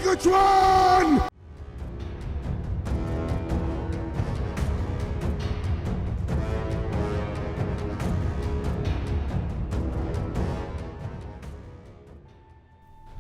Megatron!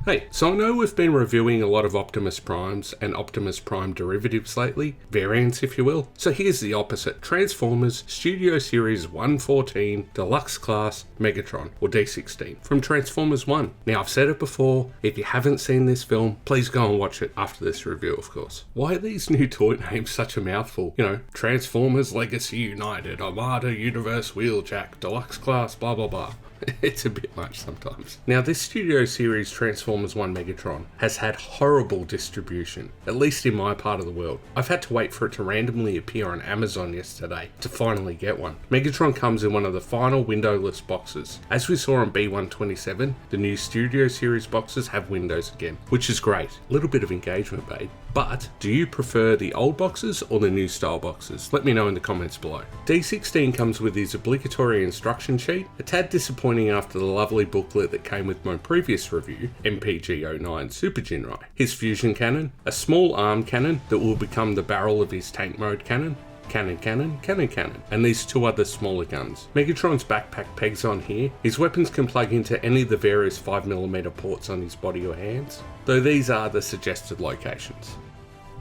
Hey, so I know we've been reviewing a lot of Optimus Primes and Optimus Prime derivatives lately, variants if you will, so here's the opposite, Transformers Studio Series 114 Deluxe Class Megatron, or D-16, from Transformers 1. Now I've said it before, if you haven't seen this film, please go and watch it after this review of course. Why are these new toy names such a mouthful? You know, Transformers Legacy United, Armada Universe Wheeljack, Deluxe Class, blah blah blah. It's a bit much sometimes. Now this Studio Series Transformers 1 Megatron has had horrible distribution, at least in my part of the world. I've had to wait for it to randomly appear on Amazon yesterday to finally get one. Megatron comes in one of the final windowless boxes. As we saw on B127, the new Studio Series boxes have windows again, which is great. A little bit of engagement, babe. But do you prefer the old boxes or the new style boxes? Let me know in the comments below. D-16 comes with his obligatory instruction sheet, a tad disappointing after the lovely booklet that came with my previous review, MPG-09 Super Jinrai. His fusion cannon, a small arm cannon that will become the barrel of his tank mode cannon, cannon, and these two other smaller guns. Megatron's backpack pegs on here. His weapons can plug into any of the various 5mm ports on his body or hands, though these are the suggested locations.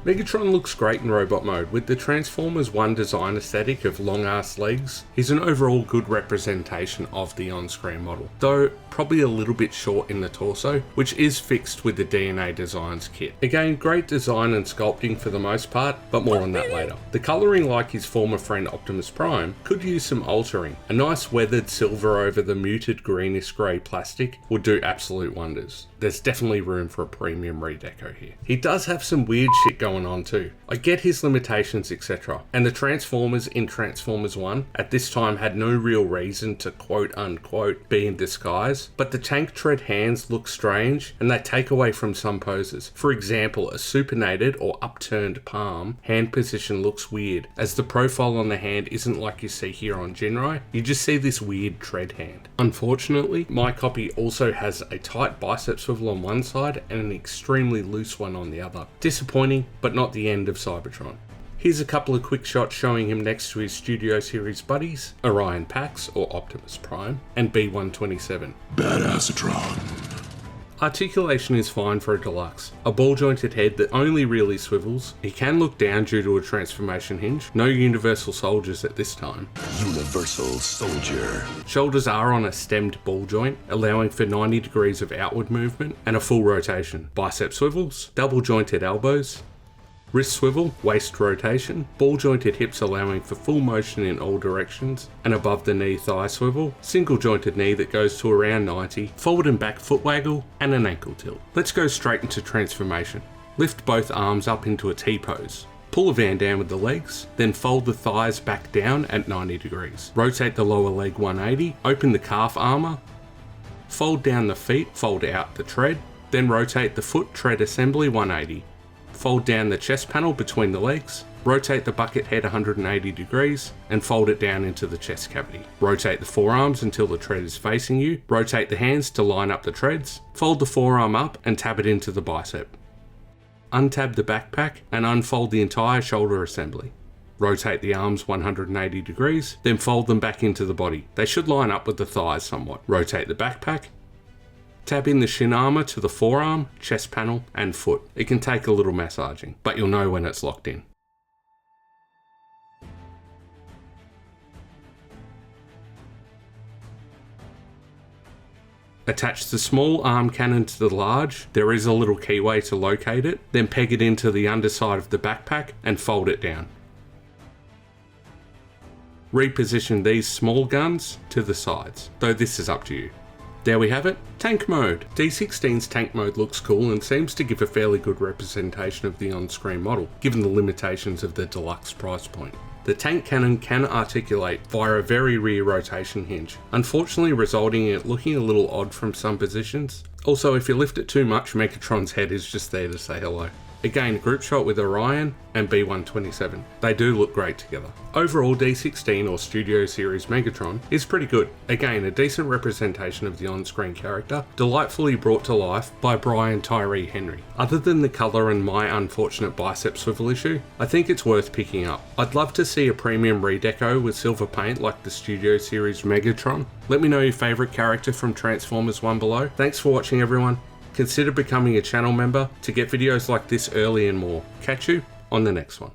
Megatron looks great in robot mode. With the Transformers 1 design aesthetic of long ass legs, he's an overall good representation of the on-screen model, though probably a little bit short in the torso, which is fixed with the DNA Designs kit. Again, great design and sculpting for the most part, but more on that later. The colouring, like his former friend Optimus Prime, could use some altering. A nice weathered silver over the muted greenish grey plastic would do absolute wonders. There's definitely room for a premium redeco here. He does have some weird shit going on too. I get his limitations, etc. And the Transformers in Transformers 1 at this time had no real reason to quote unquote be in disguise, but the tank tread hands look strange and they take away from some poses. For example, a supinated or upturned palm hand position looks weird, as the profile on the hand isn't like you see here on Jinrai. You just see this weird tread hand. Unfortunately, my copy also has a tight bicep swivel on one side and an extremely loose one on the other. Disappointing, but not the end of Cybertron. Here's a couple of quick shots showing him next to his Studio Series buddies, Orion Pax or Optimus Prime, and B127. Badassatron. Articulation is fine for a deluxe. A ball jointed head that only really swivels. He can look down due to a transformation hinge. No universal soldiers at this time. Universal Soldier. Shoulders are on a stemmed ball joint, allowing for 90 degrees of outward movement and a full rotation. Bicep swivels, double jointed elbows, wrist swivel, waist rotation, ball jointed hips allowing for full motion in all directions, and above the knee thigh swivel, single jointed knee that goes to around 90, forward and back foot waggle, and an ankle tilt. Let's go straight into transformation. Lift both arms up into a T-pose. Pull a Van Dam with the legs, then fold the thighs back down at 90 degrees. Rotate the lower leg 180, open the calf armour, fold down the feet, fold out the tread, then rotate the foot tread assembly 180. Fold down the chest panel between the legs, rotate the bucket head 180 degrees, and fold it down into the chest cavity. Rotate the forearms until the tread is facing you, rotate the hands to line up the treads, fold the forearm up and tab it into the bicep. Untab the backpack and unfold the entire shoulder assembly. Rotate the arms 180 degrees, then fold them back into the body. They should line up with the thighs somewhat. Rotate the backpack, tab in the shin armour to the forearm, chest panel and foot. It can take a little massaging, but you'll know when it's locked in. Attach the small arm cannon to the large. There is a little keyway to locate it. Then peg it into the underside of the backpack and fold it down. Reposition these small guns to the sides, though this is up to you. There we have it, tank mode. D-16's tank mode looks cool and seems to give a fairly good representation of the on-screen model, given the limitations of the deluxe price point. The tank cannon can articulate via a very rear rotation hinge, unfortunately resulting in it looking a little odd from some positions. Also, if you lift it too much, Megatron's head is just there to say hello. Again, group shot with Orion and B-127. They do look great together. Overall, D-16 or Studio Series Megatron is pretty good. Again, a decent representation of the on-screen character, delightfully brought to life by Brian Tyree Henry. Other than the colour and my unfortunate bicep swivel issue, I think it's worth picking up. I'd love to see a premium redeco with silver paint like the Studio Series Megatron. Let me know your favourite character from Transformers 1 below. Thanks for watching, everyone. Consider becoming a channel member to get videos like this early and more. Catch you on the next one.